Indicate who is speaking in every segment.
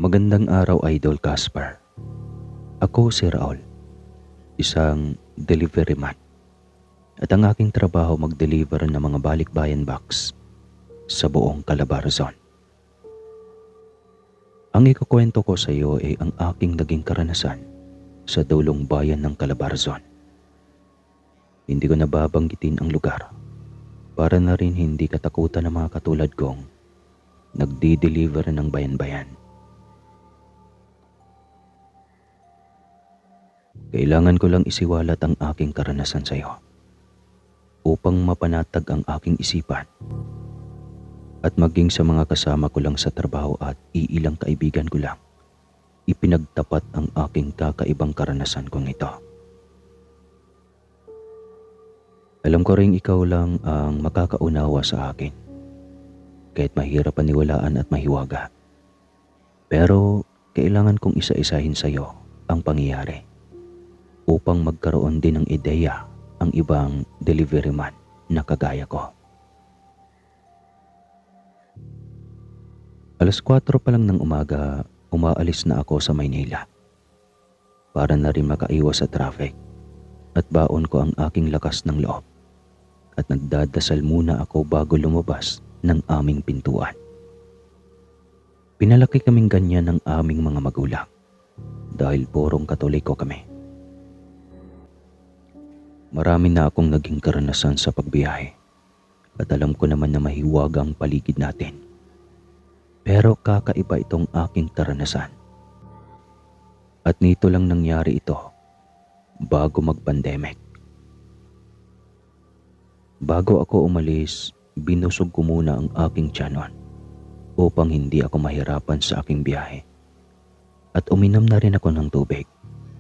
Speaker 1: Magandang araw, Idol Casper. Ako si Raul, isang delivery man. At ang aking trabaho mag-deliver ng mga balikbayan box sa buong Calabarzon. Ang ikukwento ko sa iyo ay ang aking naging karanasan sa dulong bayan ng Calabarzon. Hindi ko nababanggitin ang lugar para na rin hindi katakutan ng mga katulad kong nagdi-deliver ng bayan-bayan. Kailangan ko lang isiwalat ang aking karanasan sa iyo upang mapanatag ang aking isipan at maging sa mga kasama ko lang sa trabaho at iilang kaibigan ko lang ipinagtapat ang aking kakaibang karanasan kong ito. Alam ko rin ikaw lang ang makakaunawa sa akin kahit mahirap paniwalaan at mahiwaga. Pero kailangan kong isa-isahin sa iyo ang pangyayari upang magkaroon din ng ideya ang ibang delivery man na kagaya ko. Alas 4 pa lang ng umaga, umaalis na ako sa Maynila para na rin makaiwas sa traffic at baon ko ang aking lakas ng loob at nagdadasal muna ako bago lumabas ng aming pintuan. Pinalaki kaming ganyan ng aming mga magulang dahil purong Katoliko kami. Marami na akong naging karanasan sa pagbiyahe at alam ko naman na mahiwaga ang paligid natin. Pero kakaiba itong aking karanasan. At nito lang nangyari ito bago mag-pandemic. Bago ako umalis, binusog ko muna ang aking tiyanon upang hindi ako mahirapan sa aking biyahe. At uminom na rin ako ng tubig,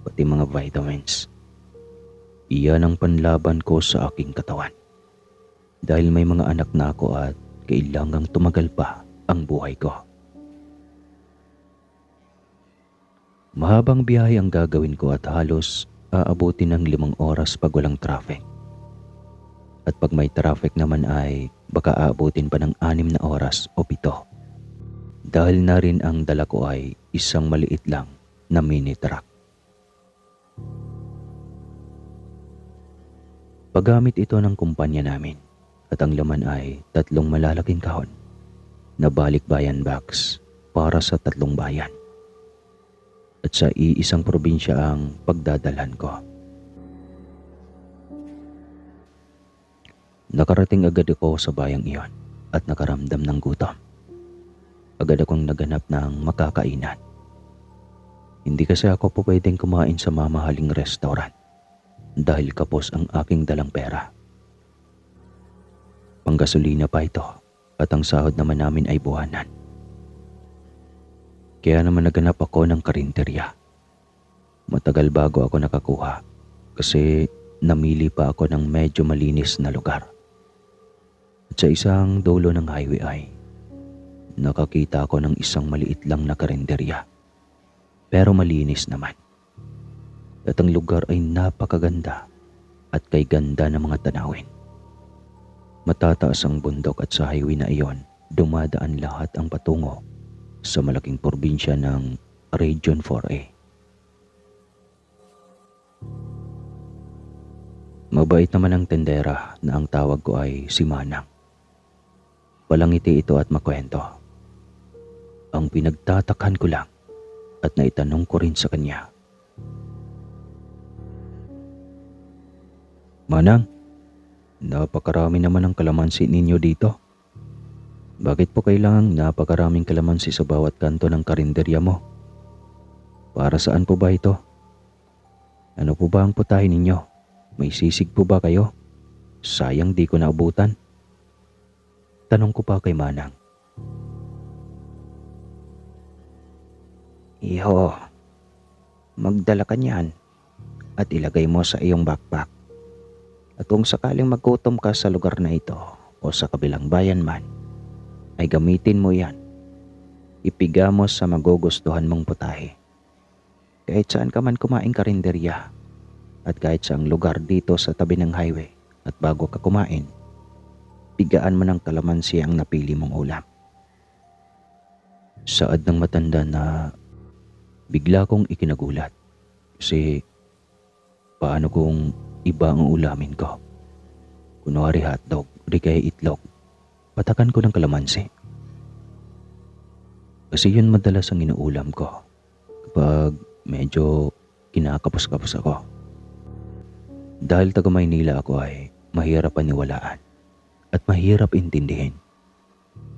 Speaker 1: pati mga vitamins. Iyan ang panlaban ko sa aking katawan. Dahil may mga anak na ako at kailangang tumagal pa ang buhay ko. Mahabang biyahe ang gagawin ko at halos aabutin ng 5 oras pag walang traffic. At pag may traffic naman ay baka aabutin pa ng 6 na oras o 7. Dahil na rin ang dala ko ay isang maliit lang na mini truck. Paggamit ito ng kumpanya namin at ang laman ay 3 malalaking kahon na balikbayan box para sa 3 bayan. At sa iisang probinsya ang pagdadalhan ko. Nakarating agad ako sa bayang iyon at nakaramdam ng gutom. Agad akong naganap ng makakainan. Hindi kasi ako po pwedeng kumain sa mamahaling restaurant dahil kapos ang aking dalang pera. Panggasolina pa ito at ang sahod naman namin ay buwanan. Kaya naman naganap ako ng karinderya. Matagal bago ako nakakuha kasi namili pa ako ng medyo malinis na lugar. At sa isang dulo ng highway ay nakakita ako ng isang maliit lang na karinderya pero malinis naman. At ang lugar ay napakaganda at kay ganda ng mga tanawin. Matataas ang bundok at sa highway na iyon, dumadaan lahat ang patungo sa malaking probinsya ng Region 4A. Mabait naman ang tendera na ang tawag ko ay si Manang. Palangiti ito at makwento. Ang pinagtatakhan ko lang at naitanong ko rin sa kanya. Manang, napakarami naman ang kalamansi ninyo dito. Bakit po kailangang napakaraming kalamansi sa bawat kanto ng karinderya mo? Para saan po ba ito? Ano po ba ang putahe ninyo? May sisig po ba kayo? Sayang di ko naabutan. Tanong ko pa kay Manang. Iho, magdala ka niyan at ilagay mo sa iyong backpack. At kung sakaling maggutom ka sa lugar na ito o sa kabilang bayan man, ay gamitin mo yan. Ipiga mo sa magugustuhan mong putahe. Kahit saan ka man kumain karinderya at kahit saang lugar dito sa tabi ng highway at bago ka kumain, pigaan mo ng kalamansi ang napili mong ulam. Saad ng matanda na bigla kong ikinagulat. Kasi paano kung iba ang ulamin ko? Kunwari hotdog, di kaya itlog. Patakan ko ng kalamansi. Kasi yun madalas ang inuulam ko kapag medyo kinakapos-kapos ako. Dahil taga Maynila ako ay mahirap paniwalaan at mahirap intindihin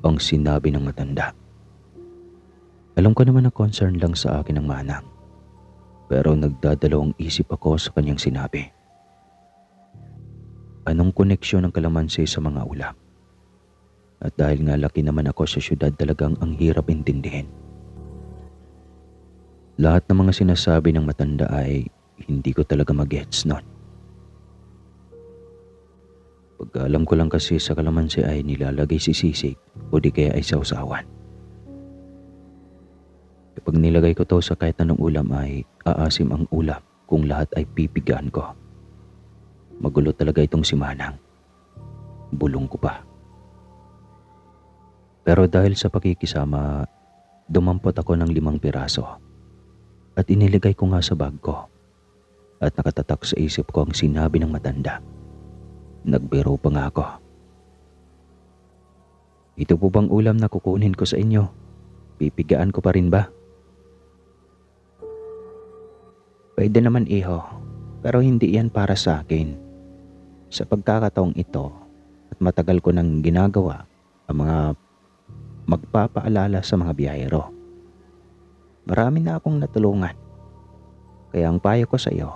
Speaker 1: ang sinabi ng matanda. Alam ko naman na concern lang sa akin ang manang, pero nagdadalawang isip ako sa kanyang sinabi. Anong koneksyon ng kalamansi sa mga ulam? At dahil nga laki naman ako sa syudad, talagang ang hirap intindihin. Lahat ng mga sinasabi ng matanda ay hindi ko talaga mag-gets nun. Pagkaalam ko lang kasi sa kalamansi ay nilalagay si sisig o di kaya ay sausawan. Kapag nilagay ko to sa kahit anong ulam ay aasim ang ulam kung lahat ay pipigaan ko. Magulo talaga itong si Manang. Bulong ko pa. Pero dahil sa pakikisama, dumampot ako ng 5 piraso at iniligay ko nga sa bag ko at nakatatak sa isip ko ang sinabi ng matanda. Nagbiro pa nga ako. Ito po bang ulam na kukunin ko sa inyo? Pipigaan ko pa rin ba? Pwede naman iho, pero hindi yan para sa akin. Sa pagkakataong ito at matagal ko nang ginagawa ang mga magpapaalala sa mga biyahero. Marami na akong natulungan. Kaya ang payo ko sa iyo,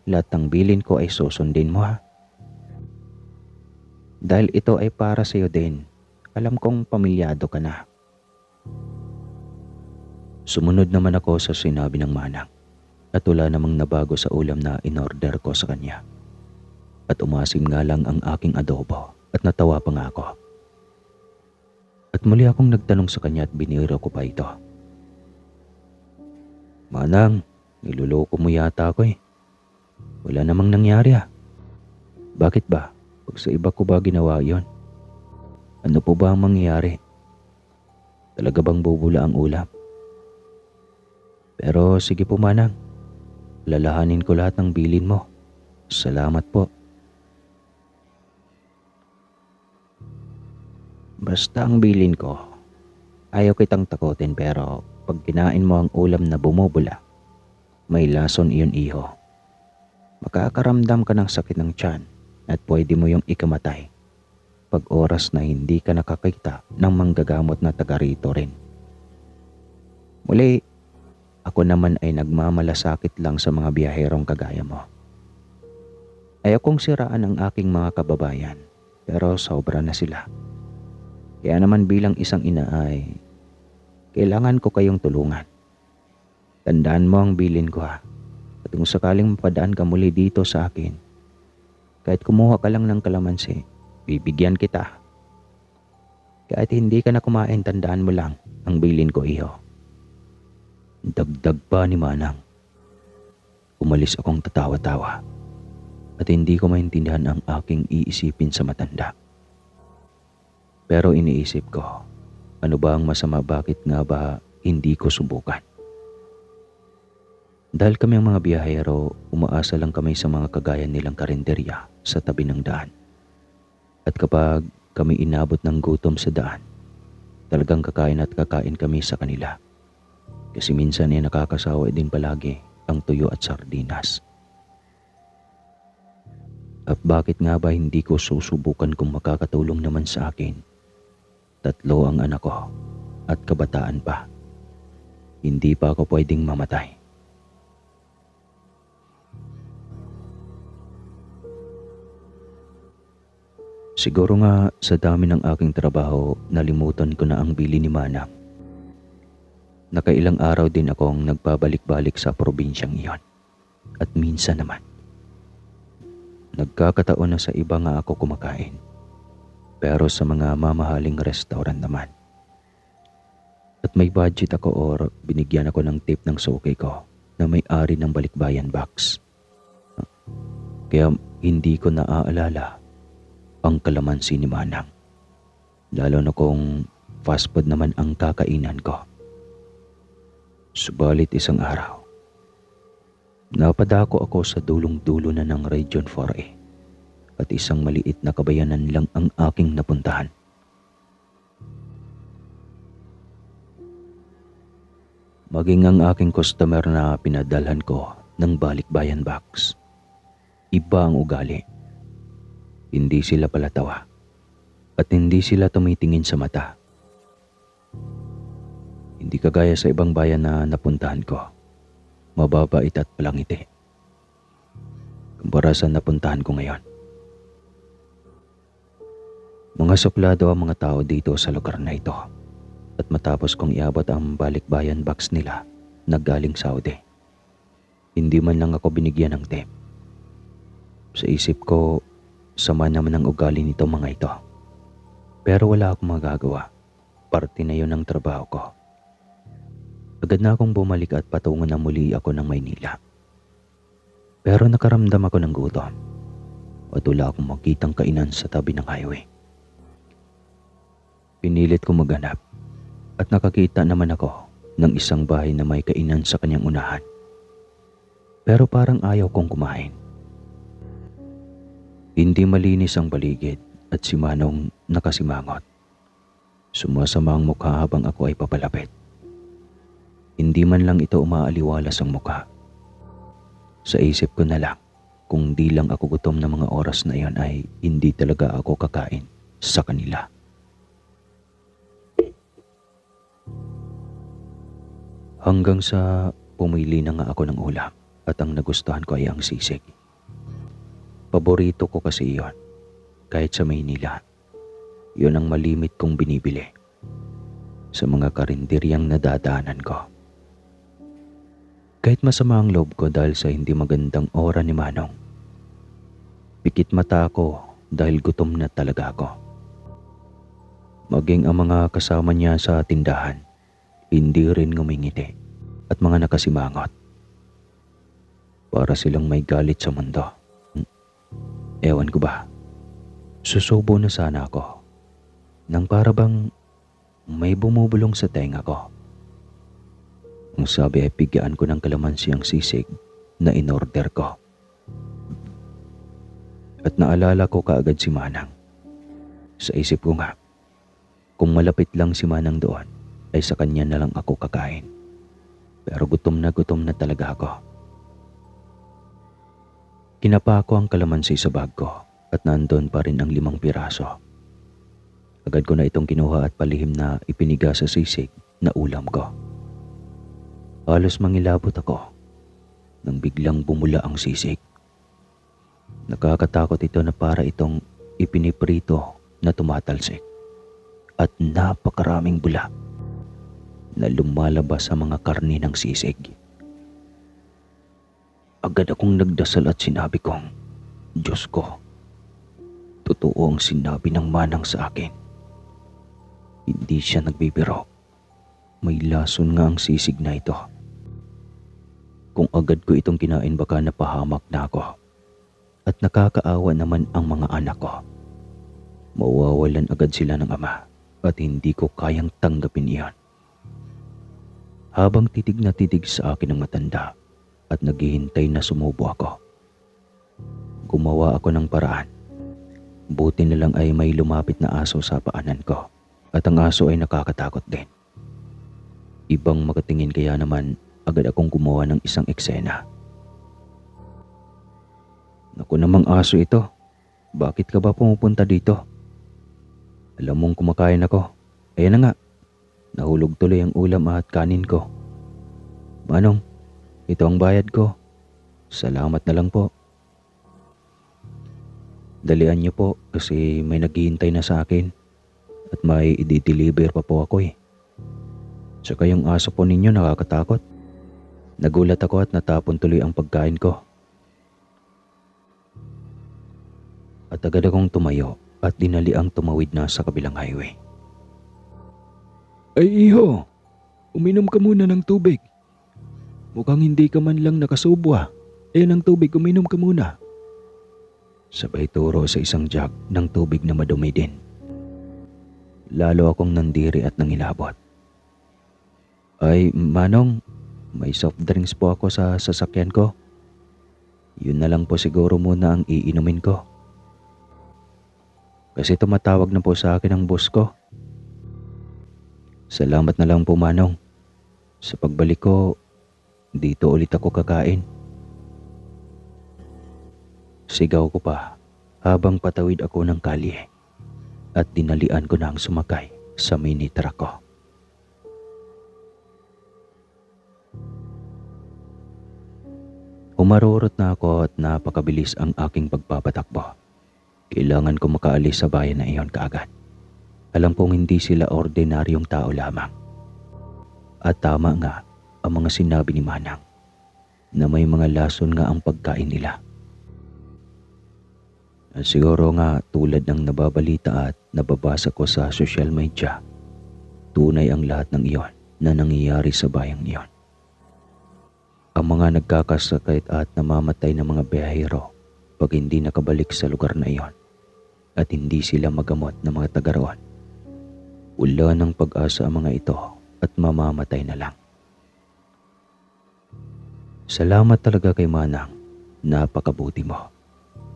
Speaker 1: lahat ng bilin ko ay susundin mo ha. Dahil ito ay para sa iyo din. Alam kong pamilyado ka na. Sumunod naman ako sa sinabi ng manang at wala namang nabago sa ulam na inorder ko sa kanya. At umasim nga lang ang aking adobo at natawa pa nga ako. At muli akong nagtanong sa kanya at biniro ko pa ito. Manang, niloloko mo yata ako eh. Wala namang nangyari ah. Bakit ba? Pag sa iba ko ba ginawa yon? Ano po ba ang mangyayari? Talaga bang bubula ang ulam? Pero sige po manang, lalahanin ko lahat ng bilin mo. Salamat po. Basta ang bilin ko, ayaw kitang takutin pero pag kinain mo ang ulam na bumubula, may lason iyon iho. Makakaramdam ka ng sakit ng tiyan at pwede mo yung ikamatay pag oras na hindi ka nakakita ng manggagamot na taga rito rin. Muli, ako naman ay nagmamalasakit lang sa mga biyaherong kagaya mo. Ayaw kong siraan ang aking mga kababayan pero sobra na sila. Kaya naman bilang isang ina ay kailangan ko kayong tulungan. Tandaan mo ang bilin ko ha. At kung sakaling mapadaan ka muli dito sa akin, kahit kumuha ka lang ng kalamansi, bibigyan kita. Kahit hindi ka na kumain, tandaan mo lang ang bilin ko iho. Dagdag pa ni Manang. Umalis akong tatawa-tawa at hindi ko maintindihan ang aking iisipin sa matanda. Pero iniisip ko, ano ba ang masama, bakit nga ba hindi ko subukan? Dahil kami ang mga biyahero, umaasa lang kami sa mga kagaya nilang karinderya sa tabi ng daan. At kapag kami inabot ng gutom sa daan, talagang kakain at kakain kami sa kanila. Kasi minsan ay nakakasawa din palagi ang tuyo at sardinas. At bakit nga ba hindi ko susubukan kung makakatulong naman sa akin? 3 ang anak ko at kabataan pa. Hindi pa ako pwedeng mamatay. Siguro nga sa dami ng aking trabaho, nalimutan ko na ang bili ni Manang. Nakailang araw din akong nagpabalik-balik sa probinsyang iyon. At minsan naman, nagkakataon na sa iba nga ako kumakain. Pero sa mga mamahaling restaurant naman. At may budget ako or binigyan ako ng tip ng suki ko na may-ari ng balikbayan box. Kaya hindi ko naaalala ang kalamansi ni Manang. Lalo na kung fast food naman ang kakainan ko. Subalit isang araw, napadako ako sa dulong-dulo na ng Region 4A at isang maliit na kabayanan lang ang aking napuntahan. Maging ang aking customer na pinadalhan ko ng balikbayan box. Iba ang ugali. Hindi sila palatawa at hindi sila tumitingin sa mata. Hindi kagaya sa ibang bayan na napuntahan ko. Mababait at palangiti. Kumpara sa napuntahan ko ngayon. Mga suplado ang mga tao dito sa lugar na ito. At matapos kong iabot ang balikbayan box nila na galing Saudi, hindi man lang ako binigyan ng tip. Sa isip ko, sama naman ang ugali nito mga ito. Pero wala akong magagawa. Parte na yun ng trabaho ko. Agad na akong bumalik at patungo na muli ako ng Maynila. Pero nakaramdam ako ng gutom at wala akong makitang kainan sa tabi ng highway. Pinilit ko maghanap at nakakita naman ako ng isang bahay na may kainan sa kanyang unahan. Pero parang ayaw kong kumain. Hindi malinis ang paligid at si Manong nakasimangot. Sumasama ang mukha habang ako ay papalapit. Hindi man lang ito umaaliwalas ang mukha. Sa isip ko na lang, kung di lang ako gutom na mga oras na iyon ay hindi talaga ako kakain sa kanila. Hanggang sa pumili na nga ako ng ulam at ang nagustuhan ko ay ang sisig. Paborito ko kasi iyon. Kahit sa Maynila, yun ang malimit kong binibili sa mga karinderyang nadadaanan ko. Kahit masama ang loob ko dahil sa hindi magandang aura ni Manong, pikit mata ako dahil gutom na talaga ako. Maging ang mga kasama niya sa tindahan, hindi rin ngumingiti at mga nakasimangot. Para silang may galit sa mundo. Ewan ko ba, susubo na sana ako nang para bang may bumubulong sa tenga ko. Ang sabi ay bigyan ko ng kalamansi ang sisig na inorder ko. At naalala ko kaagad si Manang. Sa isip ko nga, kung malapit lang si Manang doon, ay sa kanya na lang ako kakain. Pero gutom na talaga ako. Kinapa ko ang kalamansi sa bag ko at nandun pa rin ang 5 piraso. Agad ko na itong kinuha at palihim na ipiniga sa sisig na ulam ko. Halos mangilabot ako nang biglang bumula ang sisig. Nakakatakot ito na para itong ipiniprito na tumatalsik at napakaraming bula na lumalabas sa mga karni ng sisig. Agad akong nagdasal at sinabi kong, Diyos ko, totoo ang sinabi ng Manang sa akin. Hindi siya nagbibiro. May lason nga ang sisig na ito. Kung agad ko itong kinain baka napahamak na ako. At nakakaawa naman ang mga anak ko. Mawawalan agad sila ng ama at hindi ko kayang tanggapin iyan. Habang titig na titig sa akin ang matanda at naghihintay na sumubo ako, gumawa ako ng paraan. Buti na lang ay may lumapit na aso sa paanan ko at ang aso ay nakakatakot din. Ibang makatingin kaya naman agad akong gumawa ng isang eksena. Naku namang aso ito, bakit ka ba pumupunta dito? Alam mong kumakain ako. Ayan na nga, nahulog tuloy ang ulam at kanin ko. Manong, ito ang bayad ko. Salamat na lang po. Dalian niyo po kasi may naghihintay na sa akin at may i-deliver pa po ako eh. Tsaka yung aso po ninyo nakakatakot. Nagulat ako at natapon tuloy ang pagkain ko. At agad akong tumayo at dinali ang tumawid na sa kabilang highway. Ay iho, uminom ka muna ng tubig. Mukhang hindi ka man lang nakasubwa. Ayan ang tubig, uminom ka muna. Sabay turo sa isang jug ng tubig na madumi din. Lalo akong nandiri at nangilabot. Ay, Manong, May soft drinks po ako sa sasakyan ko. Yun na lang po siguro muna ang iinumin ko. Kasi tumatawag na po sa akin ang boss ko. Salamat na lang po, Manong. Sa pagbalik ko, dito ulit ako kakain. Sigaw ko pa habang patawid ako ng kalye at dinalian ko na ang sumakay sa mini truck ko. Umarurot na ako at napakabilis ang aking pagpapatakbo. Kailangan ko makaalis sa bayan na iyon kaagad. Alam kong hindi sila ordinaryong tao lamang. At tama nga ang mga sinabi ni Manang na may mga lason nga ang pagkain nila. At siguro nga tulad ng nababalita at nababasa ko sa social media, tunay ang lahat ng iyon na nangyayari sa bayang iyon. Ang mga nagkakasakit at namamatay na mga biyahero pag hindi nakabalik sa lugar na iyon at hindi sila magamot ng mga taga roon. Wala ng pag-asa ang mga ito at mamamatay na lang. Salamat talaga kay Manang, napakabuti mo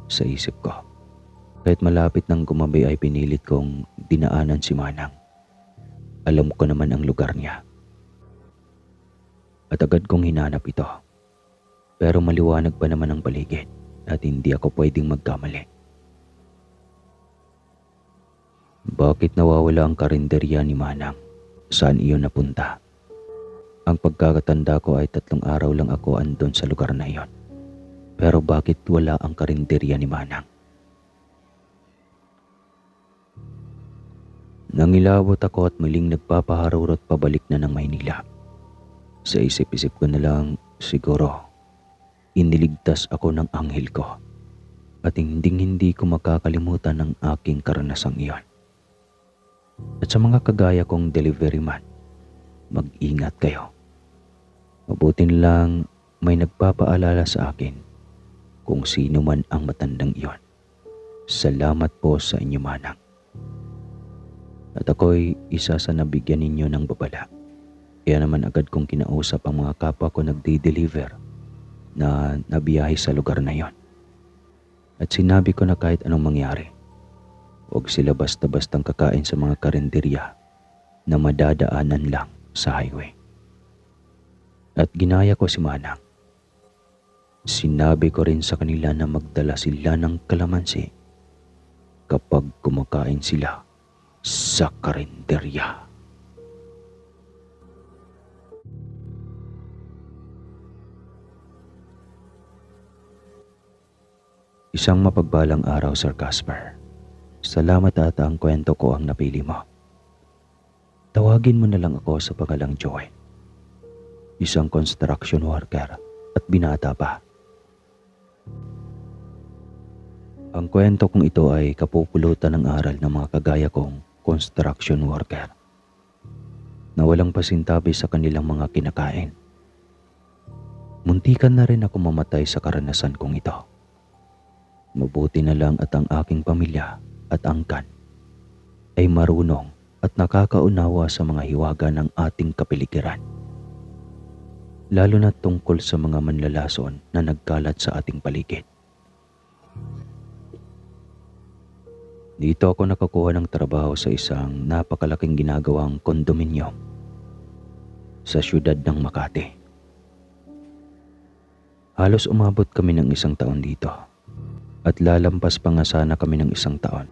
Speaker 1: sa isip ko. Kahit malapit ng gumabi ay pinilit kong dinaanan si Manang. Alam ko naman ang lugar niya. At agad kong hinanap ito. Pero maliwanag pa naman ang paligid at hindi ako pwedeng magkamali. Bakit nawawala ang karinderya ni Manang? Saan iyon napunta? Ang pagkakatanda ko ay 3 araw lang ako andon sa lugar na iyon. Pero bakit wala ang karinderya ni Manang? Nangilabot ako at muling nagpapaharurot pabalik na ng Maynila. Sa isip-isip ko na lang, siguro, iniligtas ako ng anghel ko at hindi ko makakalimutan ang aking karanasang iyon. At sa mga kagaya kong delivery man, mag-ingat kayo. Mabuti lang may nagpapaalala sa akin kung sino man ang matandang iyon. Salamat po sa inyo, Manang. At ako'y isa sa nabigyan ninyo ng babala. Kaya naman agad kong kinausap ang mga kapwa ko nagdi-deliver na nabiyahe sa lugar na yon. At sinabi ko na kahit anong mangyari, huwag sila basta-bastang kakain sa mga karinderya na madadaanan lang sa highway. At ginaya ko si Manang. Sinabi ko rin sa kanila na magdala sila ng kalamansi kapag kumakain sila sa karinderya. Isang mapagbalang araw, Sir Casper. Salamat at ang kwento ko ang napili mo. Tawagin mo na lang ako sa pangalang Joy. Isang construction worker at binata pa. Ang kwento kong ito ay kapupulutan ng aral ng mga kagaya kong construction worker na walang pasintabi sa kanilang mga kinakain. Muntikan na rin ako mamatay sa karanasan kong ito. Mabuti na lang at ang aking pamilya at angkan ay marunong at nakakaunawa sa mga hiwaga ng ating kapiligiran. Lalo na tungkol sa mga manlalason na nagkalat sa ating paligid. Dito ako nakakuha ng trabaho sa isang napakalaking ginagawang kondominium sa siyudad ng Makati. Halos umabot kami ng 1 taon dito at lalampas pa nga sana kami ng 1 taon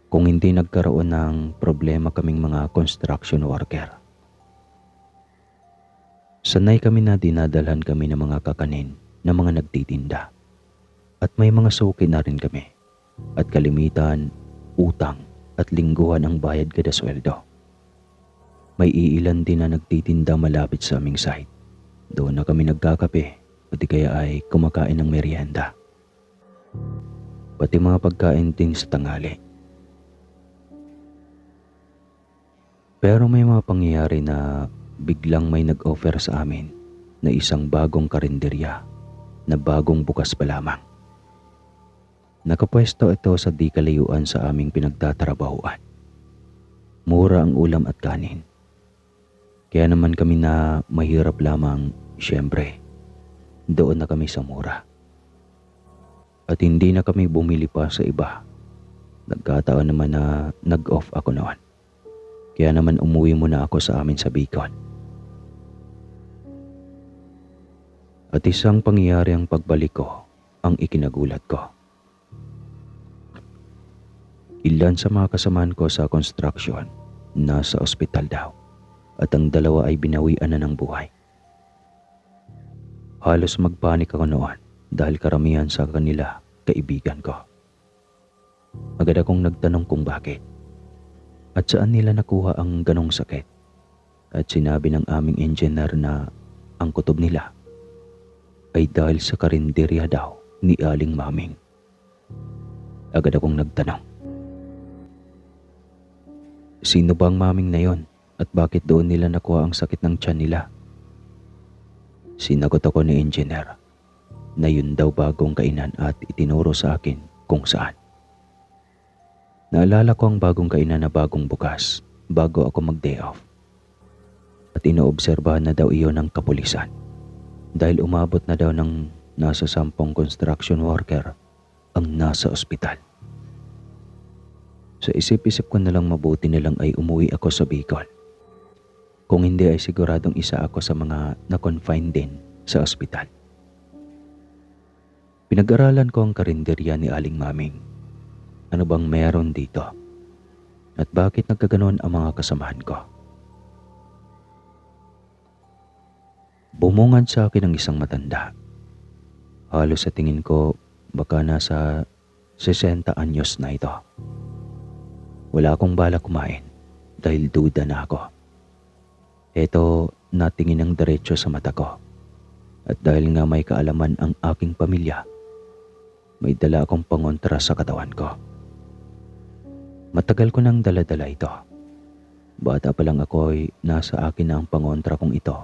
Speaker 1: kung hindi nagkaroon ng problema kaming mga construction worker. Sanay kami na dinadalhan kami ng mga kakanin na mga nagtitinda at may mga suki na rin kami at kalimitan utang at lingguhan ang bayad kada sweldo. May iilan din na nagtitinda malapit sa aming site. Doon na kami nagkakape o di kaya ay kumakain ng merienda. Pati mga pagkain din sa tanghali. Pero may mga pangyayari na biglang may nag-offer sa amin na isang bagong karinderya na bagong bukas pa lamang. Nakapwesto ito sa di kalayuan sa aming pinagtatrabahuan. Mura ang ulam at kanin. Kaya naman kami na mahirap lamang Siyempre, doon na kami sa mura. At hindi na kami bumili pa sa iba. Nagkataon naman na nag-off ako noon. Kaya naman umuwi muna ako sa amin sa Bicol. At isang pangyayari ang pagbalik ko ang ikinagulat ko. Ilan sa mga kasamaan ko sa construction nasa ospital daw at ang dalawa ay binawian na ng buhay. Halos magpanik ako noon dahil karamihan sa kanila kaibigan ko. Agad akong nagtanong kung bakit at saan nila nakuha ang ganong sakit at sinabi ng aming engineer na ang kutob nila ay dahil sa karinderya daw ni Aling Maming. Agad akong nagtanong, sino bang maming na yon at bakit doon nila nakuha ang sakit ng tiyan nila? Sinagot ako ni engineer na yun daw bagong kainan at itinuro sa akin kung saan. Naalala ko ang bagong kainan na bagong bukas bago ako mag-day off. At inoobserbahan na daw iyon ng kapulisan dahil umabot na daw ng nasa 10 construction worker ang nasa ospital. Sa isip-isip ko na lang mabuti na lang ay umuwi ako sa Bicol. Kung hindi ay siguradong isa ako sa mga na-confine din sa ospital. Pinag-aralan ko ang karinderya ni Aling Maming. Ano bang meron dito? At bakit nagkaganon ang mga kasamahan ko? Bumungad sa akin ang isang matanda. Halos sa tingin ko baka nasa 60 anyos na ito. Wala akong balak kumain dahil duda na ako. Eto, natingin ng diretso sa mata ko. At dahil nga may kaalaman ang aking pamilya, may dala akong pangontra sa katawan ko. Matagal ko nang dala-dala ito. Bata pa lang ako ay nasa akin na ang pangontra kong ito.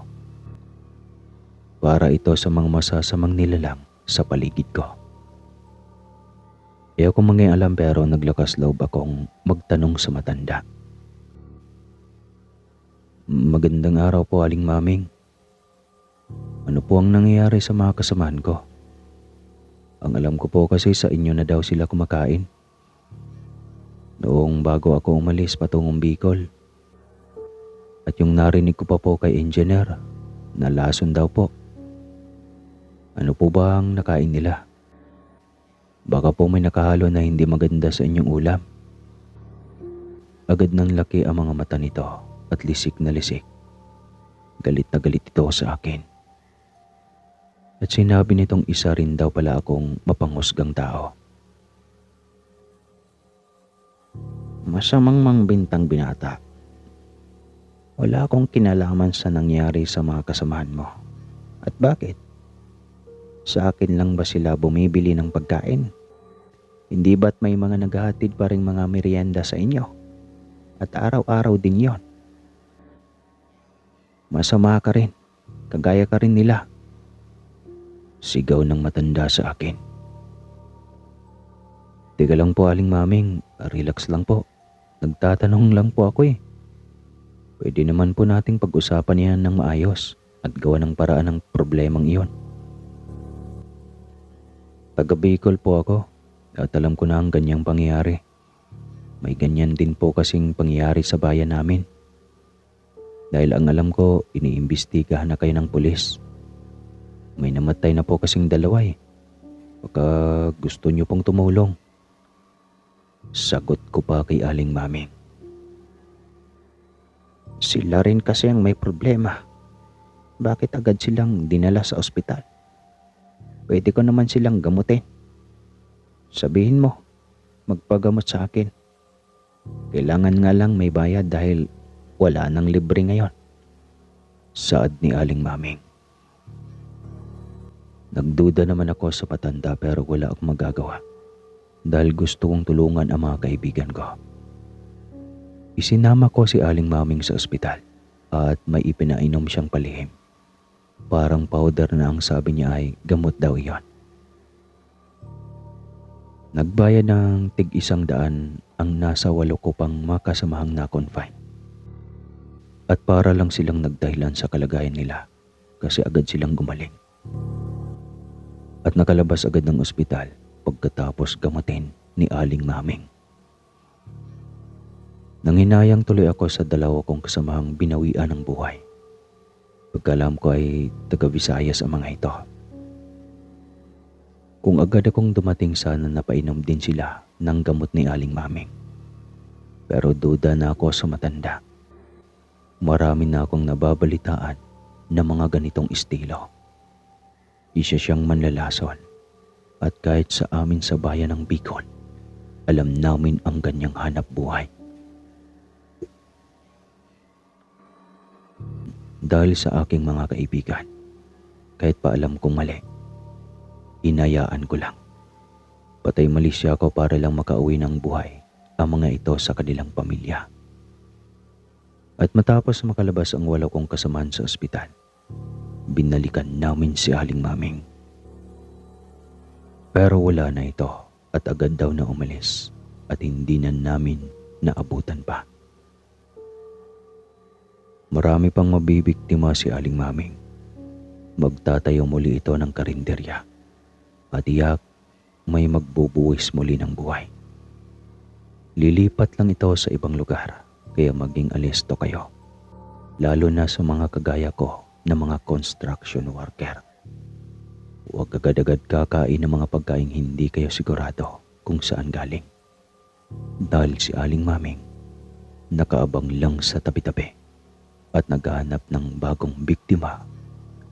Speaker 1: Para ito sa mga masasamang nilalang sa paligid ko. Ayaw kong mangialam pero naglakas loob akong magtanong sa matanda. Magandang araw po, Aling Maming. Ano po ang nangyayari sa mga kasamahan ko? Ang alam ko po kasi sa inyo na daw sila kumakain. Noong bago ako umalis patungong Bicol. At yung narinig ko pa po kay engineer, nalason daw po. Ano po ba ang nakain nila? Baka po may nakahalo na hindi maganda sa inyong ulam. Agad ng laki ang mga mata nito at lisik na lisik. Galit na galit ito sa akin. At sinabi nitong isa rin daw pala akong mapanghusgang tao. Masamang mangbintang binata. Wala akong kinalaman sa nangyari sa mga kasamahan mo. At bakit? Sa akin lang ba sila bumibili ng pagkain? Hindi ba't may mga naghahatid pa ring mga merienda sa inyo? At araw-araw din yon. Masama ka rin. Kagaya ka rin nila. Sigaw ng matanda sa akin. Teka lang po, Aling Maming. Relax lang po. Nagtatanong lang po ako eh. Pwede naman po nating pag-usapan yan ng maayos at gawa ng paraan ng problemang iyon. Taga Bicol po ako at alam ko na ang ganyang pangyayari. May ganyan din po kasing pangyayari sa bayan namin. Dahil ang alam ko, iniimbestigahan na kayo ng pulis. May namatay na po kasing dalawa eh. Baka gusto niyo pong tumulong. Sagot ko pa kay Aling Maming. Sila rin kasi ang may problema. Bakit agad silang dinala sa ospital? Pwede ko naman silang gamutin. Sabihin mo, magpagamot sa akin. Kailangan nga lang may bayad dahil wala nang libre ngayon. Saad ni Aling Maming. Nagduda naman ako sa patanda pero wala akong magagawa dahil gusto kong tulungan ang mga kaibigan ko. Isinama ko si Aling Maming sa ospital at may ipinainom siyang palihim. Parang powder na ang sabi niya ay gamot daw iyon. Nagbayad ng tig-100 ang nasa 8 ko pang makasamahang na-confine. At para lang silang nagdahilan sa kalagayan nila kasi agad silang gumaling. At nakalabas agad ng ospital pagkatapos gamutin ni Aling Maming. Nanghinayang tuloy ako sa dalawa kong kasamahang binawian ng buhay. Pagkalam ko ay taga Visayas ang mga ito. Kung agad akong dumating sana napainom din sila ng gamot ni Aling Maming. Pero duda na ako sa matanda. Marami na akong nababalitaan na mga ganitong estilo. Isa siyang manlalason at kahit sa amin sa bayan ng Bicol, alam namin ang ganyang hanap buhay. Dahil sa aking mga kaibigan, kahit pa alam kong mali, hinayaan ko lang. Patay mali siya ako para lang makauwi ng buhay ang mga ito sa kanilang pamilya. At matapos makalabas ang 8 kong kasamahan sa ospital, binalikan namin si Aling Maming. Pero wala na ito at agad daw na umalis at hindi na namin naabutan pa. Marami pang mabibiktima si Aling Maming. Magtatayo muli ito ng karinderya at iyak may magbubuwis muli ng buhay. Lilipat lang ito sa ibang lugar kaya maging alisto kayo. Lalo na sa mga kagaya ko na mga construction worker. Huwag agad-agad kakain ng mga pagkain hindi kayo sigurado kung saan galing. Dahil si Aling Maming nakaabang lang sa tabi-tabi at naghahanap ng bagong biktima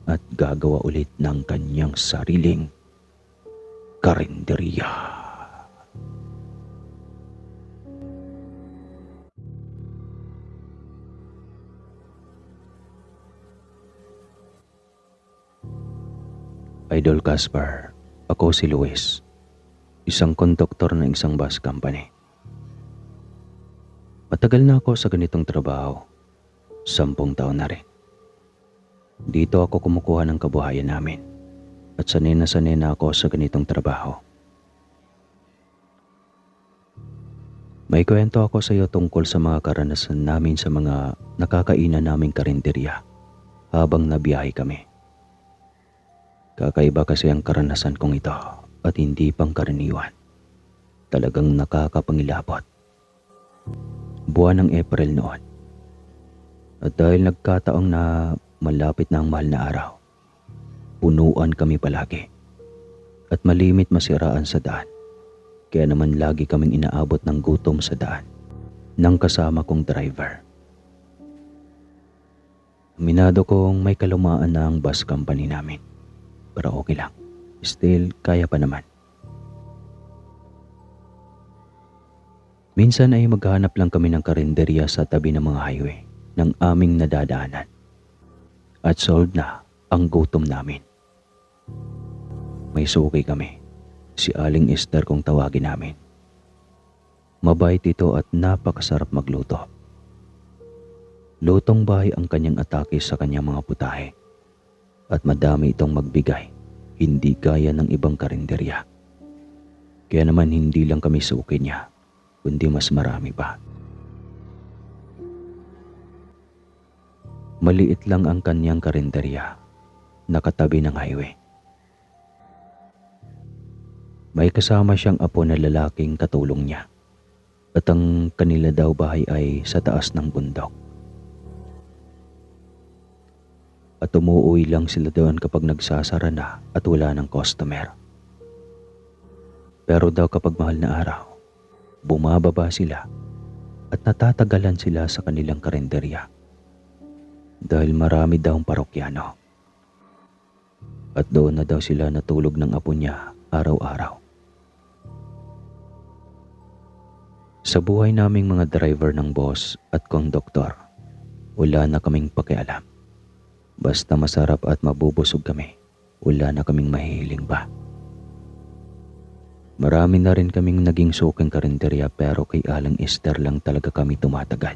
Speaker 1: at gagawa ulit ng kanyang sariling karinderya. Idol Caspar, ako si Luis, isang konduktor ng isang bus company. Matagal na ako sa ganitong trabaho, 10 taon na rin. Dito ako kumukuha ng kabuhayan namin at sanay na ako sa ganitong trabaho. May kwento ako sa iyo tungkol sa mga karanasan namin sa mga nakakainan naming karinderya habang nabiyahe kami. Kakaiba kasi ang karanasan kong ito at hindi pangkaraniwan. Talagang nakakapangilabot. Buwan ng April noon. At dahil nagkataong na malapit na ang mahal na araw, punuan kami palagi at malimit masiraan sa daan. Kaya naman lagi kaming inaabot ng gutom sa daan ng kasama kong driver. Aminado kong may kalumaan na ang bus company namin. Pero okay lang. Still, kaya pa naman. Minsan ay maghahanap lang kami ng karinderya sa tabi ng mga highway ng aming nadadaanan. At solved na ang gutom namin. May suki kami. Si Aling Esther kung tawagin namin. Mabait ito at napakasarap magluto. Lutong bahay ang kanyang atake sa kanyang mga putahe. At madami itong magbigay, hindi gaya ng ibang karinderya. Kaya naman hindi lang kami suki niya, kundi mas marami pa. Maliit lang ang kanyang karinderya, nakatabi ng highway. May kasama siyang apo na lalaking katulong niya, at ang kanila daw bahay ay sa taas ng bundok. At umuuwi lang sila doon kapag nagsasara na at wala ng customer. Pero daw kapag mahal na araw, bumababa sila at natatagalan sila sa kanilang karinderya. Dahil marami daw ang parokyano. At doon na daw sila natulog ng apo niya araw-araw. Sa buhay naming mga driver ng boss at konduktor, wala na kaming pakialam. Basta masarap at mabubusog kami, wala na kaming mahihiling pa. Marami na rin kaming naging suking karinderya pero kay Aling Esther lang talaga kami tumatagal.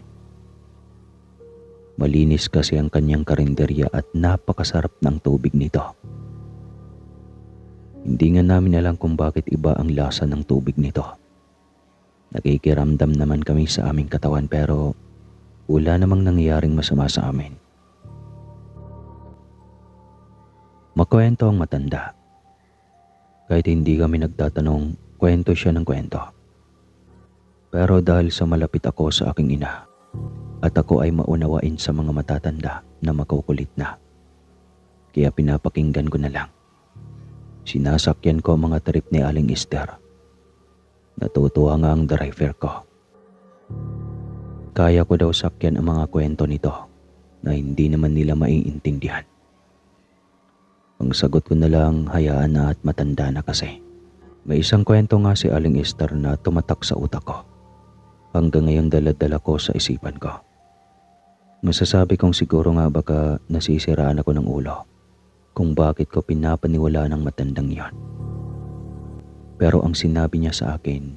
Speaker 1: Malinis kasi ang kanyang karinderya at napakasarap ng tubig nito. Hindi nga namin alam kung bakit iba ang lasa ng tubig nito. Nakikiramdam naman kami sa aming katawan pero wala namang nangyaring masama sa amin. Makwento ang matanda. Kahit hindi kami nagtatanong, kwento siya ng kwento. Pero dahil sa malapit ako sa aking ina at ako ay maunawain sa mga matatanda na makukulit na, kaya pinapakinggan ko na lang. Sinasakyan ko ang mga trip ni Aling Esther. Natutuwa nga ang driver ko. Kaya ko daw sakyan ang mga kwento nito na hindi naman nila maiintindihan. Ang sagot ko na lang, hayaan na at matanda na kasi. May isang kwento nga si Aling Esther na tumatak sa utak ko. Hanggang ngayon dala-dala ko sa isipan ko. Masasabi kong siguro nga baka nasisiraan ako ng ulo kung bakit ko pinapaniwala ng matandang yon. Pero ang sinabi niya sa akin,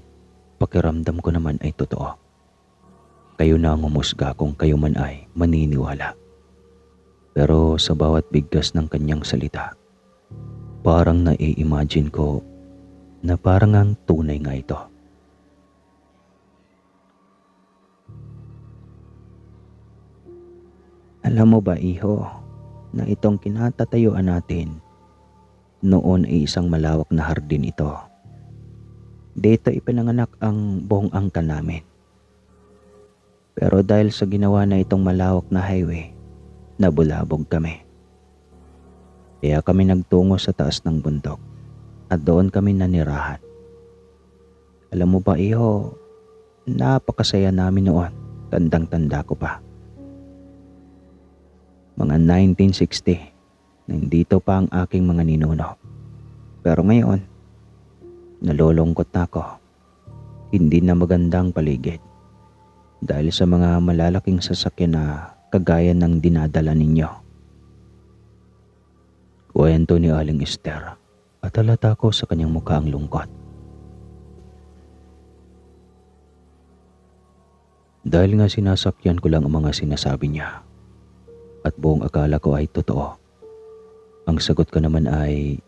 Speaker 1: pakiramdam ko naman ay totoo. Kayo na ang humusga kung kayo man ay maniniwala. Pero sa bawat bigkas ng kanyang salita, parang nai-imagine ko na parang ang tunay nga ito. Alam mo ba, iho, na itong kinatatayuan natin, noon ay isang malawak na hardin ito. Dito ipinanganak ang buong angkan namin. Pero dahil sa ginawa na itong malawak na highway, nabulabog kami. Kaya kami nagtungo sa taas ng bundok at doon kami nanirahan. Alam mo ba, iho, napakasaya namin noon, tandang-tanda ko pa. Mga 1960, nandito pa ang aking mga ninuno. Pero ngayon, nalulungkot na ako. Hindi na magandang paligid. Dahil sa mga malalaking sasakyan na kagaya ng dinadala ninyo. Kwento ni Aling Esther at halata ko sa kanyang mukha ang lungkot. Dahil nga sinasakyan ko lang ang mga sinasabi niya at buong akala ko ay totoo. Ang sagot ko naman ay,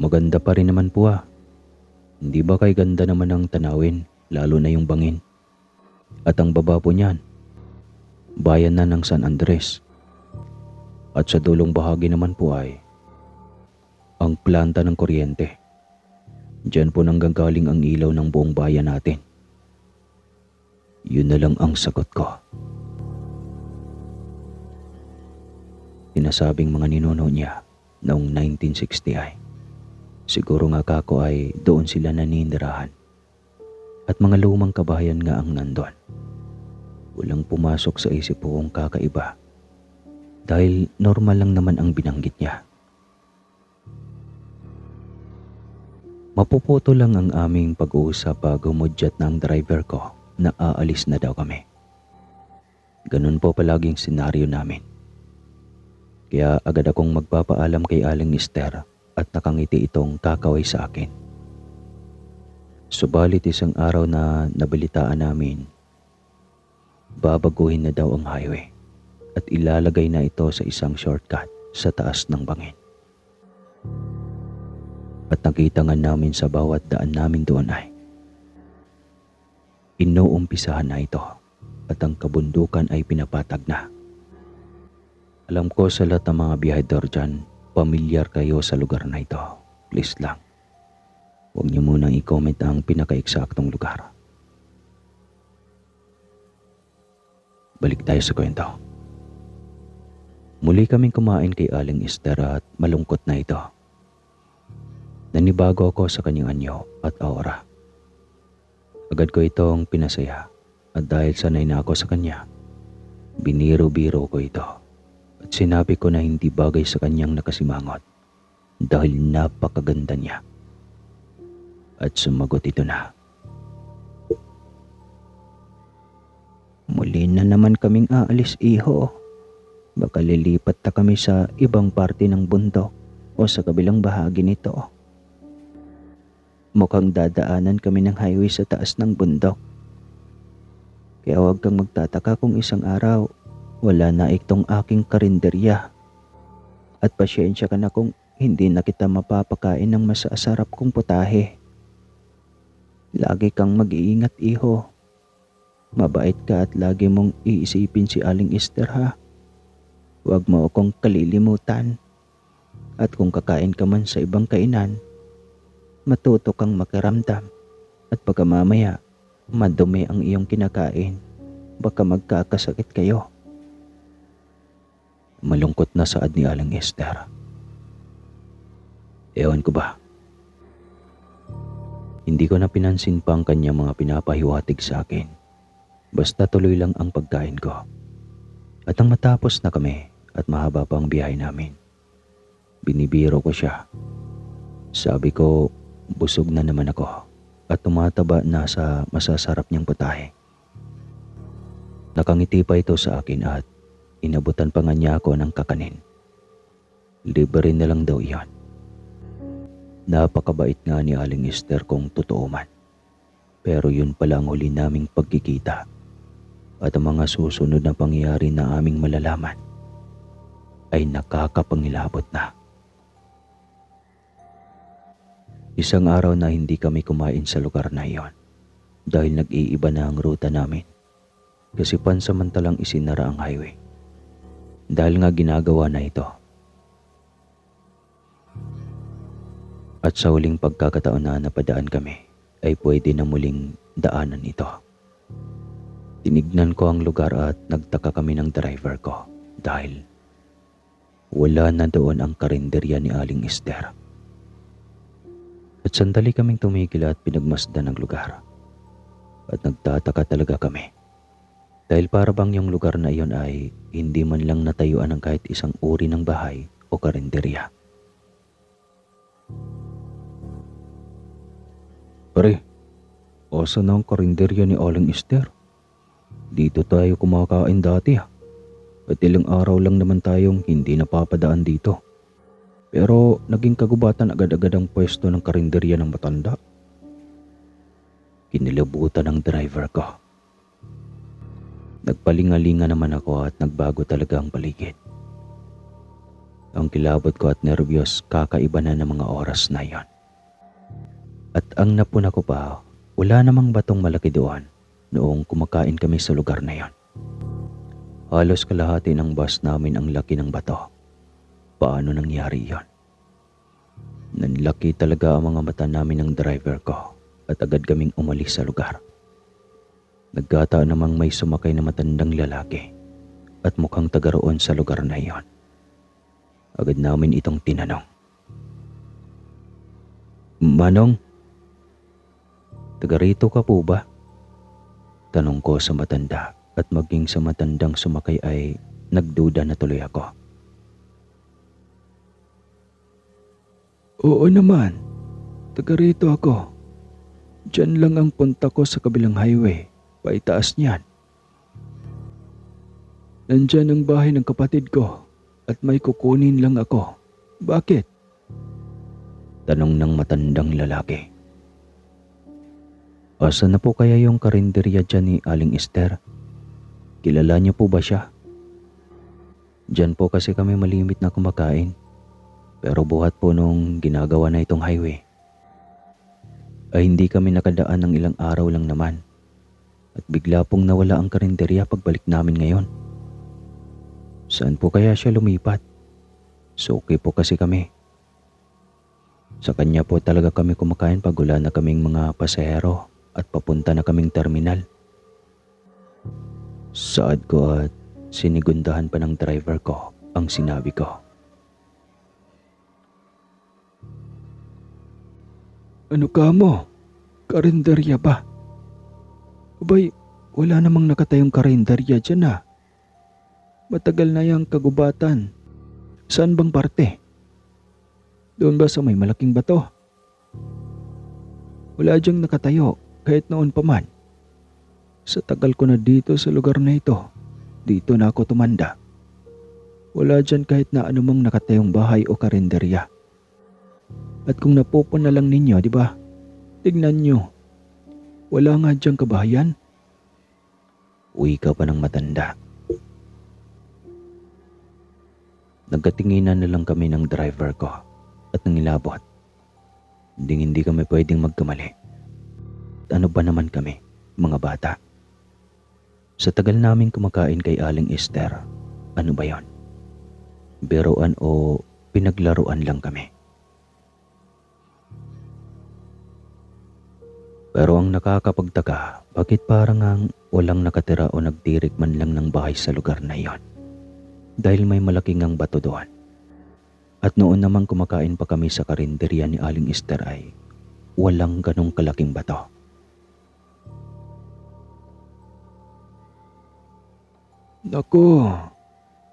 Speaker 1: maganda pa rin naman po ah. Hindi ba kay ganda naman ang tanawin, lalo na yung bangin? At ang baba po niyan, bayan na ng San Andres. At sa dulong bahagi naman po ay ang planta ng kuryente. Diyan po nanggagaling ang ilaw ng buong bayan natin. Yun na lang ang sagot ko. Sinasabing mga ninuno niya noong 1960 ay siguro nga kako ay doon sila naninirahan. At mga lumang kabahayan nga ang nandun. Walang pumasok sa isip ko kung kakaiba dahil normal lang naman ang binanggit niya. Mapuputo lang ang aming pag-uusap pag humudyat ng driver ko na aalis na daw kami. Ganun po palaging senaryo namin. Kaya agad akong magpapaalam kay Aling Esther at nakangiti itong kakaway sa akin. Subalit isang araw na nabalitaan namin, babaguhin na daw ang highway at ilalagay na ito sa isang shortcut sa taas ng bangin. At nakita nga namin sa bawat daan namin doon ay inuumpisahan na ito at ang kabundukan ay pinapatag na. Alam ko sa lahat ng mga biyahedor dyan, pamilyar kayo sa lugar na ito. Please lang, huwag niyo munang i-comment ang pinaka-eksaktong lugar. Balik tayo sa kwento. Muli kaming kumain kay Aling Esther at malungkot na ito. Nanibago ako sa kanyang anyo at aura. Agad ko itong pinasaya at dahil sanay na ako sa kanya, biniro-biro ko ito. At sinabi ko na hindi bagay sa kanyang nakasimangot dahil napakaganda niya. At sumagot ito na. Muli na naman kaming aalis, iho. Baka lilipat na kami sa ibang parte ng bundok o sa kabilang bahagi nito. Mukhang dadaanan kami ng highway sa taas ng bundok. Kaya huwag kang magtataka kung isang araw wala na itong aking karinderya. At pasyensya ka na kung hindi na kita mapapakain ng masasarap kong putahe. Lagi kang mag-iingat, iho. Mabait ka at lagi mong iisipin si Aling Esther, ha? Huwag mo akong kalilimutan. At kung kakain ka man sa ibang kainan, matuto kang makiramdam. At baka mamaya, madumi ang iyong kinakain. Baka magkakasakit kayo. Malungkot na saad ni Aling Esther. Ewan ko ba? Hindi ko na pinansin pa ang kanyang mga pinapahiwatig sa akin. Basta tuloy lang ang pagkain ko. At ang matapos na kami at mahaba pa ang biyahe namin, binibiro ko siya. Sabi ko, busog na naman ako at tumataba na sa masasarap niyang putahe. Nakangiti pa ito sa akin at inabutan pa nga niya ako ng kakanin. Libre na lang daw iyon. Napakabait nga ni Aling Esther kung totoo man. Pero yun pala ang huli naming pagkikita. At ang mga susunod na pangyayari na aming malalaman ay nakakapangilabot na. Isang araw na hindi kami kumain sa lugar na iyon dahil nag-iiba na ang ruta namin. Kasi pansamantalang isinara ang highway. Dahil nga ginagawa na ito. At sa huling pagkakataon na napadaan kami, ay pwede na muling daanan ito. Tinignan ko ang lugar at nagtaka kami ng driver ko dahil wala na doon ang karinderya ni Aling Esther. At sandali kaming tumigil at pinagmasdan ang lugar. At nagtataka talaga kami. Dahil para bang yung lugar na iyon ay hindi man lang natayuan ng kahit isang uri ng bahay o karinderya. Pare, asan na ang karinderya ni Aling Esther? Dito tayo kumakain dati ha. At ilang araw lang naman tayong hindi napapadaan dito. Pero naging kagubatan agad-agad ang pwesto ng karinderya ng matanda. Kinilabutan ng driver ko. Nagpalingalinga naman ako at nagbago talaga ang paligid. Ang kilabot ko at nervyos kakaiba na ng mga oras na iyon. At ang napuna ko pa, wala namang batong malaki doon noong kumakain kami sa lugar na iyon. Halos kalahati ng bus namin ang laki ng bato. Paano nangyari iyon? Nanlaki talaga ang mga mata namin ng driver ko at agad kaming umalis sa lugar. Nagkataon namang may sumakay na matandang lalaki at mukhang taga roon sa lugar na iyon. Agad namin itong tinanong. Manong, taga rito ka po ba? Tanong ko sa matanda at maging sa matandang sumakay ay nagduda na tuloy ako. Oo naman, taga rito ako. Diyan lang ang punta ko sa kabilang highway. Paitaas niyan. Nandyan ang bahay ng kapatid ko at may kukunin lang ako. Bakit? Tanong ng matandang lalaki. Asa na po kaya yung karinderya dyan ni Aling Esther? Kilala niyo po ba siya? Diyan po kasi kami malimit na kumakain. Pero buhat po nung ginagawa na itong highway, ay hindi kami nakadaan ng ilang araw lang naman. At bigla pong nawala ang karinderya pagbalik namin ngayon. Saan po kaya siya lumipat? Suki po kasi kami. Sa kanya po talaga kami kumakain pag wala na kaming mga pasahero at papunta na kaming terminal. Saad ko at sinigundahan pa ng driver ko ang sinabi ko. Ano ka mo? Karinderya ba? Abay, wala namang nakatayong karinderya dyan ah. Matagal na yung kagubatan. Saan bang parte? Doon ba sa may malaking bato? Wala dyang nakatayo kahit noon pa man. Sa tagal ko na dito sa lugar na ito, dito na ako tumanda. Wala dyan kahit na anumang nakatayong bahay o karinderya. At kung napupuna lang ninyo, di ba? Tignan nyo. Wala nga dyang kabahayan. Uwi ka pa ng matanda. Nagkatinginan na lang kami ng driver ko at nangilabot. Hindi kami pwedeng magkamali. Ano ba naman kami, mga bata? Sa tagal naming kumakain kay Aling Esther, ano ba yon? Biruan o pinaglaruan lang kami. Pero ang nakakapagtaka, bakit parang ang walang nakatira o nagtirik man lang ng bahay sa lugar na iyon? Dahil may malaking ang bato doon. At noon namang kumakain pa kami sa karinderya ni Aling Esther ay walang ganong kalaking bato. Naku,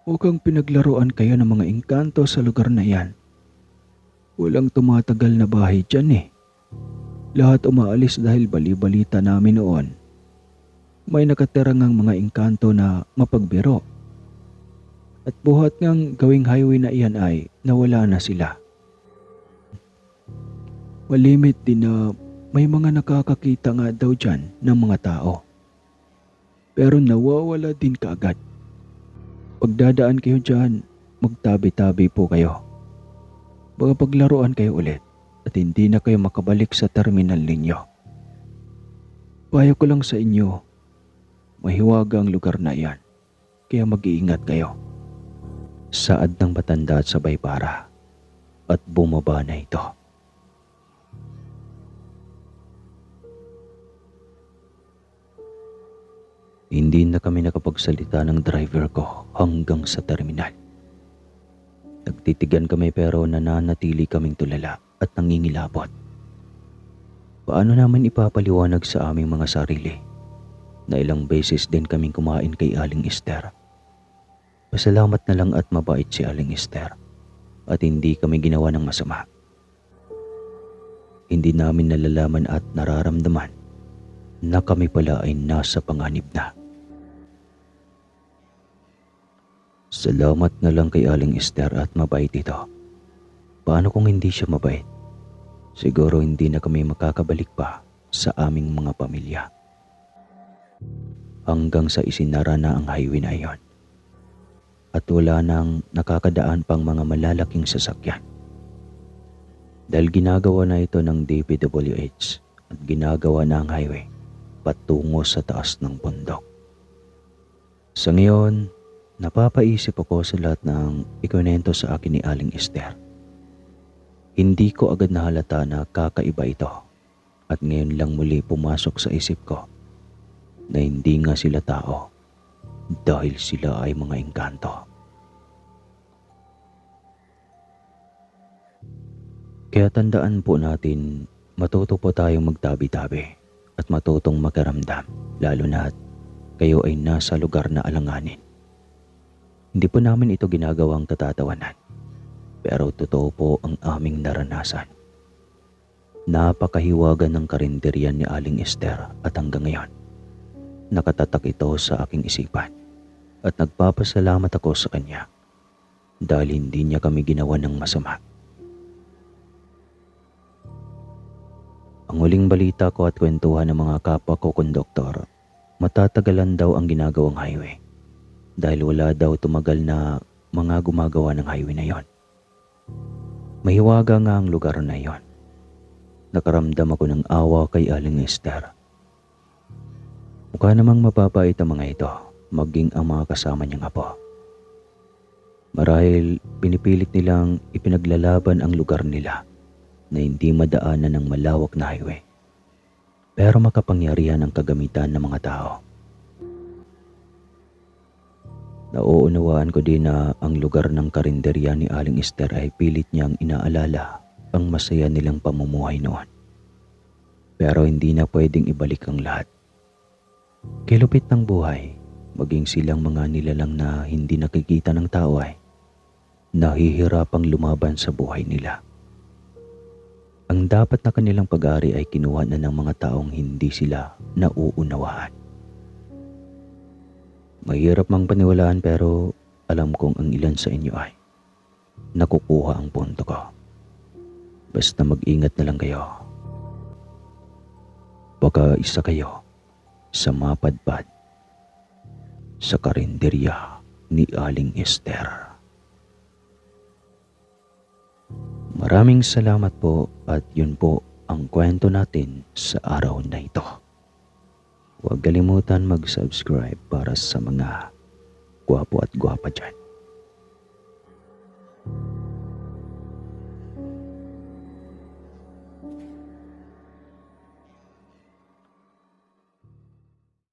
Speaker 1: mukhang pinaglaruan kayo ng mga engkanto sa lugar na yan. Walang tumatagal na bahay dyan eh. Lahat umaalis dahil bali-balita namin noon. May nakatirang ang mga engkanto na mapagbiro. At buhat ngang gawing highway na iyan ay nawala na sila. Malimit din na may mga nakakakita nga daw dyan ng mga tao. Pero nawawala din kaagad. Pagdadaan kayo dyan, magtabi-tabi po kayo. Baka paglaruan kayo ulit at hindi na kayo makabalik sa terminal ninyo. Payo ko lang sa inyo, mahiwaga ang lugar na iyan, kaya mag-iingat kayo. Saad ng matanda at sabay para at bumaba na ito. Hindi na kami nakapagsalita ng driver ko hanggang sa terminal. Nagtitigan kami pero nananatili kaming tulala at nangingilabot. Paano naman ipapaliwanag sa aming mga sarili na ilang beses din kaming kumain kay Aling Esther? Pasalamat na lang at mabait si Aling Esther at hindi kami ginawa ng masama. Hindi namin nalalaman at nararamdaman na kami pala ay nasa panganib na. Salamat na lang kay Aling Esther at mabait ito. Paano kung hindi siya mabait? Siguro hindi na kami makakabalik pa sa aming mga pamilya. Hanggang sa isinara na ang highway na iyon. At wala nang nakakadaan pang mga malalaking sasakyan. Dahil ginagawa na ito ng DPWH at ginagawa na ang highway patungo sa taas ng bundok. Sa ngayon, napapaisip ako sa lahat ng ikwento sa akin ni Aling Esther. Hindi ko agad nahalata na kakaiba ito at ngayon lang muli pumasok sa isip ko na hindi nga sila tao dahil sila ay mga engkanto. Kaya tandaan po natin, matuto po tayong magtabi-tabi at matutong makaramdam lalo na at kayo ay nasa lugar na alanganin. Hindi po namin ito ginagawang katatawanan. Pero totoo po ang aming naranasan. Napakahiwaga ng karinderya ni Aling Esther at hanggang ngayon, nakatatak ito sa aking isipan at nagpapasalamat ako sa kanya dahil hindi niya kami ginawa ng masama. Ang huling balita ko at kwentuhan ng mga kapwa ko konduktor, matatagalan daw ang ginagawang highway dahil wala daw tumagal na mga gumagawa ng highway na yon. Mahiwaga nga ang lugar na iyon. Nakaramdam ako ng awa kay Aling Esther. Mukha namang mapapait ang mga ito, maging ang mga kasama niyang apo. Marahil pinipilit nilang ipinaglalaban ang lugar nila na hindi madaanan ng malawak na highway. Pero makapangyarihan ang kagamitan ng mga tao. Nauunawaan ko din na ang lugar ng karinderya ni Aling Esther ay pilit niyang inaalala ang masaya nilang pamumuhay noon. Pero hindi na pwedeng ibalik ang lahat. Kilupit ng buhay, maging silang mga nilalang na hindi nakikita ng tao ay nahihirapang lumaban sa buhay nila. Ang dapat na kanilang pag-ari ay kinuha na ng mga taong hindi sila nauunawaan. Mahirap mang paniwalaan pero alam kong ang ilan sa inyo ay nakukuha ang punto ko. Basta mag-ingat na lang kayo. Baka isa kayo sa mapadpad sa karinderya ni Aling Esther. Maraming salamat po at yun po ang kwento natin sa araw na ito. Huwag kalimutan mag-subscribe para sa mga gwapo at gwapa dyan.